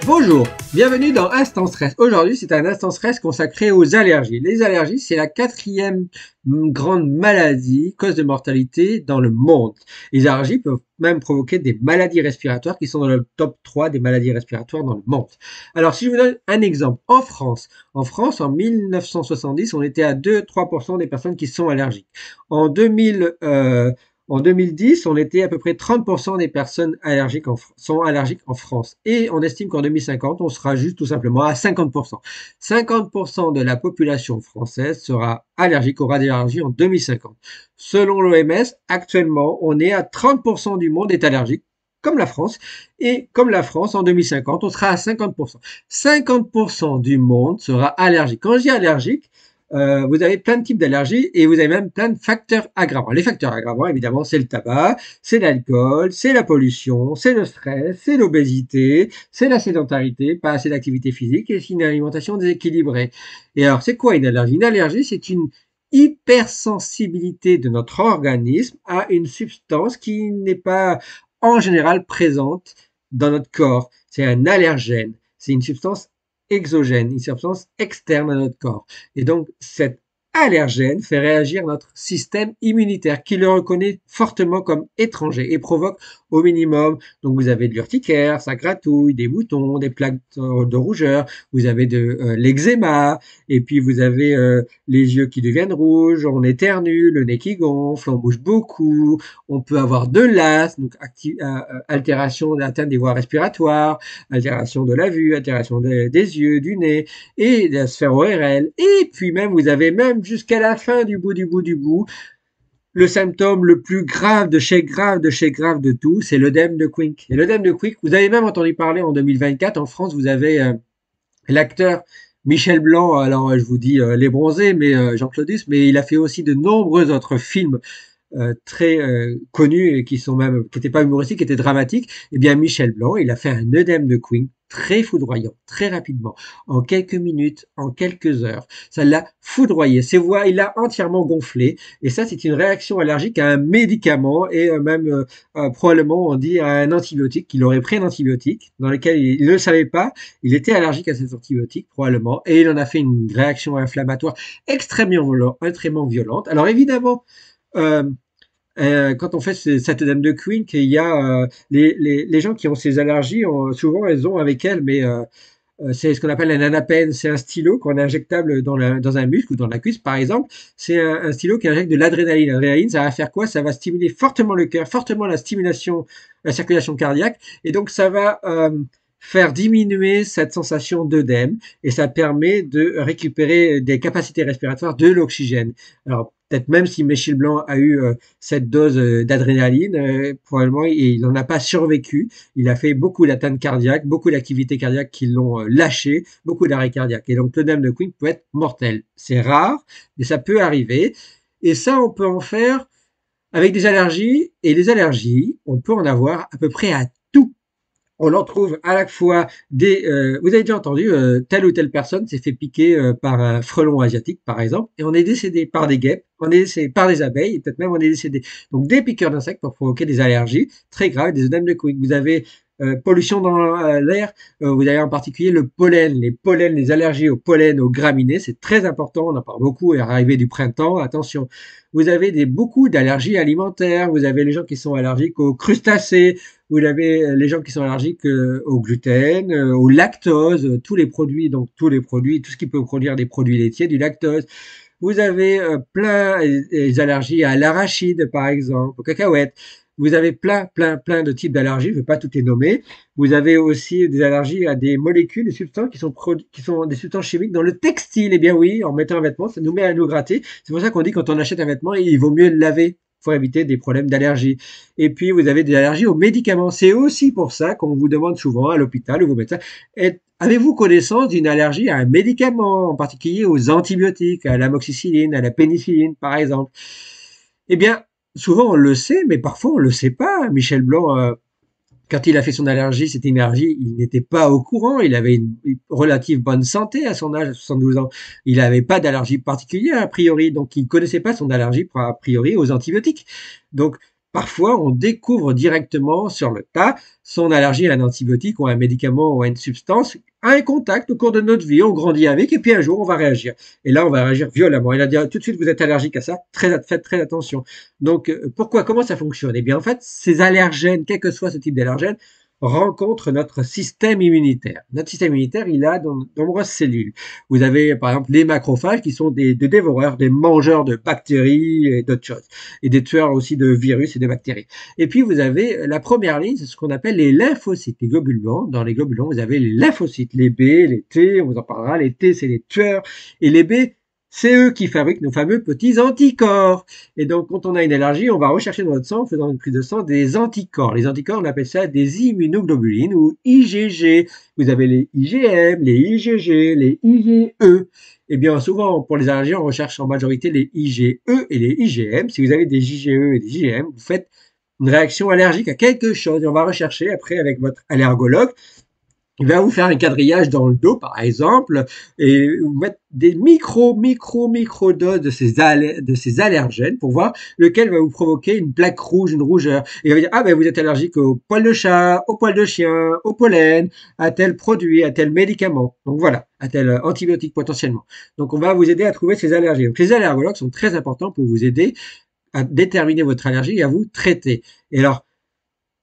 Bonjour, bienvenue dans Instant Stress. Aujourd'hui, c'est un Instant Stress consacré aux allergies. Les allergies, c'est la quatrième grande maladie, cause de mortalité dans le monde. Les allergies peuvent même provoquer des maladies respiratoires qui sont dans le top 3 des maladies respiratoires dans le monde. Alors, si je vous donne un exemple, en France, en 1970, on était à 2-3% des personnes qui sont allergiques. En 2010, on était à peu près 30% des personnes allergiques sont allergiques en France. Et on estime qu'en 2050, on sera juste tout simplement à 50%. 50% de la population française sera allergique, aura des allergies en 2050. Selon l'OMS, actuellement, on est à 30% du monde est allergique, comme la France. Et comme la France, en 2050, on sera à 50%. 50% du monde sera allergique. Quand je dis allergique, vous avez plein de types d'allergies et vous avez même plein de facteurs aggravants. Les facteurs aggravants, évidemment, c'est le tabac, c'est l'alcool, c'est la pollution, c'est le stress, c'est l'obésité, c'est la sédentarité, pas assez d'activité physique et c'est une alimentation déséquilibrée. Et alors, c'est quoi une allergie? Une allergie, c'est une hypersensibilité de notre organisme à une substance qui n'est pas en général présente dans notre corps. C'est un allergène. C'est une substance exogène, une substance externe à notre corps. Et donc, cet allergène fait réagir notre système immunitaire qui le reconnaît fortement comme étranger et provoque au minimum, donc vous avez de l'urticaire, ça gratouille, des boutons, des plaques de rougeur, vous avez de l'eczéma, et puis vous avez les yeux qui deviennent rouges, on éternue, le nez qui gonfle, on bouge beaucoup, on peut avoir de l'asthme, donc altération d'atteinte des voies respiratoires, altération de la vue, altération des yeux, du nez et de la sphère ORL. Et puis même, vous avez même jusqu'à la fin du bout, le symptôme le plus grave de chez grave de tout, c'est l'œdème de Quick. Et l'œdème de Quick, vous avez même entendu parler en 2024, en France, vous avez l'acteur Michel Blanc, alors je vous dis Les Bronzés, mais Jean-Claude Duss, mais il a fait aussi de nombreux autres films très connus et qui n'étaient pas humoristiques, qui étaient dramatiques. Eh bien, Michel Blanc, il a fait un œdème de Queen très foudroyant, très rapidement, en quelques minutes, en quelques heures. Ça l'a foudroyé. Ses voix, il l'a entièrement gonflé. Et ça, c'est une réaction allergique à un médicament et probablement, on dit, à un antibiotique, qu'il aurait pris un antibiotique dans lequel il ne le savait pas. Il était allergique à cet antibiotique, probablement, et il en a fait une réaction inflammatoire extrêmement violente. Alors évidemment, euh, quand on fait cette œdème de Queen, qu'il y a les gens qui ont ces allergies, souvent elles ont avec elles, mais c'est ce qu'on appelle un anapène, c'est un stylo qu'on est injectable dans un muscle ou dans la cuisse par exemple. C'est un stylo qui injecte de l'adrénaline. L'adrénaline, ça va faire quoi? Ça va stimuler fortement le cœur, fortement la circulation cardiaque, et donc ça va faire diminuer cette sensation d'œdème et ça permet de récupérer des capacités respiratoires, de l'oxygène. Alors peut-être même si Michel Blanc a eu cette dose d'adrénaline, probablement il n'en a pas survécu. Il a fait beaucoup d'atteintes cardiaques, beaucoup d'activités cardiaques qui l'ont lâché, beaucoup d'arrêts cardiaques. Et donc l'œdème de Quick peut être mortel. C'est rare, mais ça peut arriver. Et ça, on peut en faire avec des allergies. Et les allergies, on peut en avoir à peu près à tout. On en trouve à la fois vous avez déjà entendu, telle ou telle personne s'est fait piquer par un frelon asiatique, par exemple, et on est décédé par des guêpes, on est décédé par des abeilles, et peut-être même on est décédé. Donc des piqûres d'insectes pour provoquer des allergies très graves, des œdèmes de Quick. Vous avez pollution dans l'air, vous avez en particulier le pollen, les allergies au pollen, aux graminées, c'est très important, on en parle beaucoup, et à l'arrivée du printemps, attention. Vous avez beaucoup d'allergies alimentaires, vous avez les gens qui sont allergiques aux crustacés, vous avez les gens qui sont allergiques au gluten, au lactose, tous les produits, tout ce qui peut produire des produits laitiers, du lactose. Vous avez plein des allergies à l'arachide, par exemple, aux cacahuètes. Vous avez plein de types d'allergies, je ne vais pas toutes les nommer. Vous avez aussi des allergies à des molécules, des substances qui sont des substances chimiques dans le textile. Eh bien oui, en mettant un vêtement, ça nous met à nous gratter. C'est pour ça qu'on dit quand on achète un vêtement, il vaut mieux le laver pour éviter des problèmes d'allergie. Et puis, vous avez des allergies aux médicaments. C'est aussi pour ça qu'on vous demande souvent à l'hôpital ou vos médecins, avez-vous connaissance d'une allergie à un médicament, en particulier aux antibiotiques, à l'amoxicilline, à la pénicilline, par exemple? Eh bien, souvent on le sait, mais parfois on le sait pas. Michel Blanc, quand il a fait son allergie, cette énergie, il n'était pas au courant. Il avait une relative bonne santé à son âge, à 72 ans. Il n'avait pas d'allergie particulière a priori, donc il ne connaissait pas son allergie a priori aux antibiotiques. Donc parfois on découvre directement sur le tas son allergie à un antibiotique ou à un médicament ou à une substance, à un contact au cours de notre vie, on grandit avec et puis un jour on va réagir. Et là on va réagir violemment. Il va dire tout de suite vous êtes allergique à ça, faites très attention. Donc comment ça fonctionne? Eh bien en fait ces allergènes, quel que soit ce type d'allergène, rencontre notre système immunitaire. Notre système immunitaire, il a de nombreuses cellules. Vous avez par exemple les macrophages qui sont des dévoreurs, des mangeurs de bactéries et d'autres choses, et des tueurs aussi de virus et de bactéries. Et puis vous avez la première ligne, c'est ce qu'on appelle les lymphocytes, les globules blancs. Dans les globules blancs, vous avez les lymphocytes, les B, les T, on vous en parlera. Les T, c'est les tueurs, et les B, c'est eux qui fabriquent nos fameux petits anticorps. Et donc, quand on a une allergie, on va rechercher dans notre sang, en faisant une prise de sang, des anticorps. Les anticorps, on appelle ça des immunoglobulines ou IgG. Vous avez les IgM, les IgG, les IgE. Eh bien, souvent, pour les allergies, on recherche en majorité les IgE et les IgM. Si vous avez des IgE et des IgM, vous faites une réaction allergique à quelque chose. Et on va rechercher après avec votre allergologue. Il va vous faire un quadrillage dans le dos, par exemple, et vous mettre des micro doses de ces allergènes pour voir lequel va vous provoquer une plaque rouge, une rougeur. Et il va dire, ah ben vous êtes allergique au poil de chat, au poil de chien, au pollen, à tel produit, à tel médicament. Donc voilà, à tel antibiotique potentiellement. Donc on va vous aider à trouver ces allergies. Donc les allergologues sont très importants pour vous aider à déterminer votre allergie et à vous traiter. Et alors,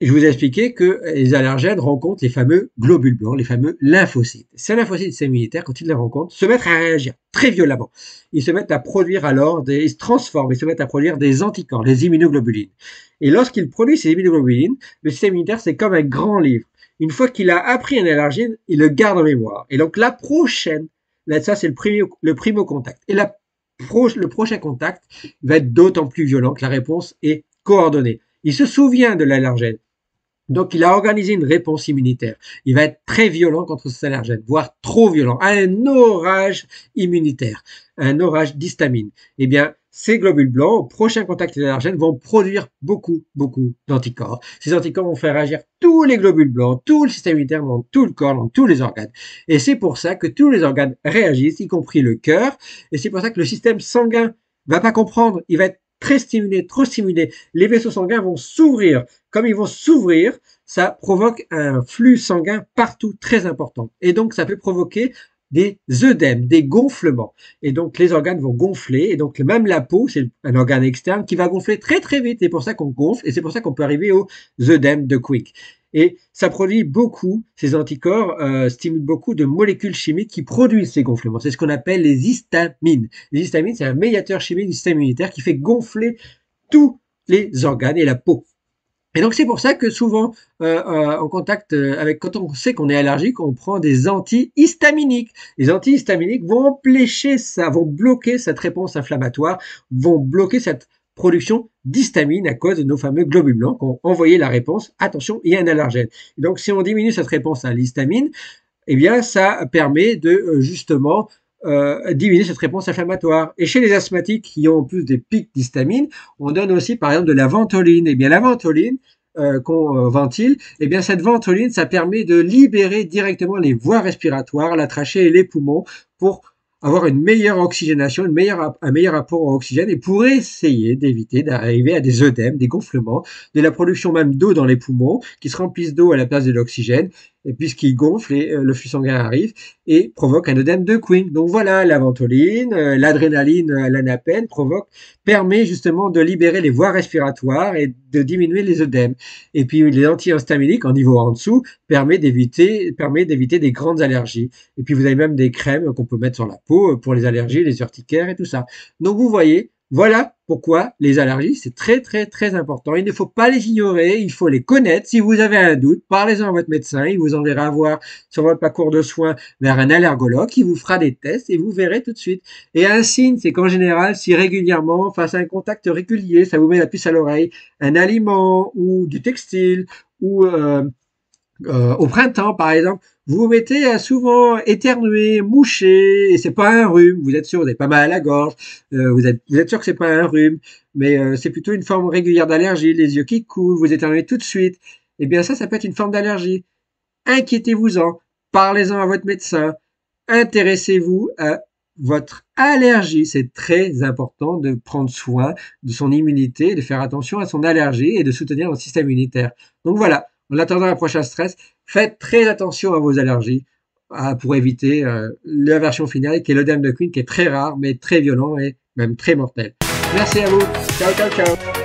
je vous ai expliqué que les allergènes rencontrent les fameux globules blancs, les fameux lymphocytes. Ces lymphocytes immunitaires, quand ils les rencontrent, se mettent à réagir très violemment. Ils se mettent à produire ils se transforment, ils se mettent à produire des anticorps, des immunoglobulines. Et lorsqu'ils produisent ces immunoglobulines, le système immunitaire, c'est comme un grand livre. Une fois qu'il a appris un allergène, il le garde en mémoire. Et donc la prochaine, là, ça c'est le primo contact. Et le prochain contact va être d'autant plus violent que la réponse est coordonnée. Il se souvient de l'allergène. Donc, il a organisé une réponse immunitaire. Il va être très violent contre ces allergènes, voire trop violent, un orage immunitaire, un orage d'histamine. Eh bien, ces globules blancs, au prochain contact avec l'allergène, vont produire beaucoup d'anticorps. Ces anticorps vont faire agir tous les globules blancs, tout le système immunitaire, dans tout le corps, dans tous les organes. Et c'est pour ça que tous les organes réagissent, y compris le cœur. Et c'est pour ça que le système sanguin va pas comprendre. Il va être très stimulé, trop stimulé. Les vaisseaux sanguins vont s'ouvrir. Comme ils vont s'ouvrir, ça provoque un flux sanguin partout très important. Et donc, ça peut provoquer des œdèmes, des gonflements. Et donc, les organes vont gonfler. Et donc, même la peau, c'est un organe externe qui va gonfler très vite. C'est pour ça qu'on gonfle et c'est pour ça qu'on peut arriver aux œdèmes de Quick. Et ça produit beaucoup, ces anticorps stimulent beaucoup de molécules chimiques qui produisent ces gonflements. C'est ce qu'on appelle les histamines. Les histamines, c'est un médiateur chimique du système immunitaire qui fait gonfler tous les organes et la peau. Et donc c'est pour ça que souvent, en contact avec, quand on sait qu'on est allergique, on prend des antihistaminiques. Les antihistaminiques vont empêcher ça, vont bloquer cette réponse inflammatoire, vont bloquer cette production d'histamine à cause de nos fameux globules blancs qui ont envoyé la réponse, attention, il y a un allergène. Et donc si on diminue cette réponse à l'histamine, eh bien ça permet de justement diminuer cette réponse inflammatoire. Et chez les asthmatiques qui ont en plus des pics d'histamine, on donne aussi par exemple de la ventoline. Eh bien la ventoline qu'on ventile, eh bien cette ventoline, ça permet de libérer directement les voies respiratoires, la trachée et les poumons pour avoir une meilleure oxygénation, un meilleur apport en oxygène et pour essayer d'éviter d'arriver à des œdèmes, des gonflements, de la production même d'eau dans les poumons qui se remplissent d'eau à la place de l'oxygène et puisqu'ils gonflent et le flux sanguin arrive et provoque un œdème de Quinn. Donc voilà, la ventoline, l'adrénaline, l'anapène permet justement de libérer les voies respiratoires et de diminuer les œdèmes. Et puis les antihistaminiques en niveau en dessous permet d'éviter des grandes allergies. Et puis vous avez même des crèmes qu'on peut mettre sur la peau pour les allergies, les urticaires et tout ça. Donc vous voyez, voilà pourquoi les allergies, c'est très important. Il ne faut pas les ignorer, il faut les connaître. Si vous avez un doute, parlez-en à votre médecin, il vous enverra voir sur votre parcours de soins vers un allergologue qui vous fera des tests et vous verrez tout de suite. Et un signe, c'est qu'en général, si régulièrement, face à un contact régulier, ça vous met la puce à l'oreille, un aliment ou du textile ou au printemps, par exemple, vous vous mettez à souvent éternuer, moucher, et c'est pas un rhume. Vous êtes sûr, vous n'avez pas mal à la gorge. Vous êtes sûr que c'est pas un rhume, mais c'est plutôt une forme régulière d'allergie. Les yeux qui coulent, vous éternuez tout de suite. Eh bien ça peut être une forme d'allergie. Inquiétez-vous-en, parlez-en à votre médecin, intéressez-vous à votre allergie. C'est très important de prendre soin de son immunité, de faire attention à son allergie et de soutenir notre système immunitaire. Donc voilà, en attendant un prochain stress, faites très attention à vos allergies pour éviter la version finale qui est l'œdème de Queen, qui est très rare, mais très violent et même très mortel. Merci à vous. Ciao, ciao, ciao.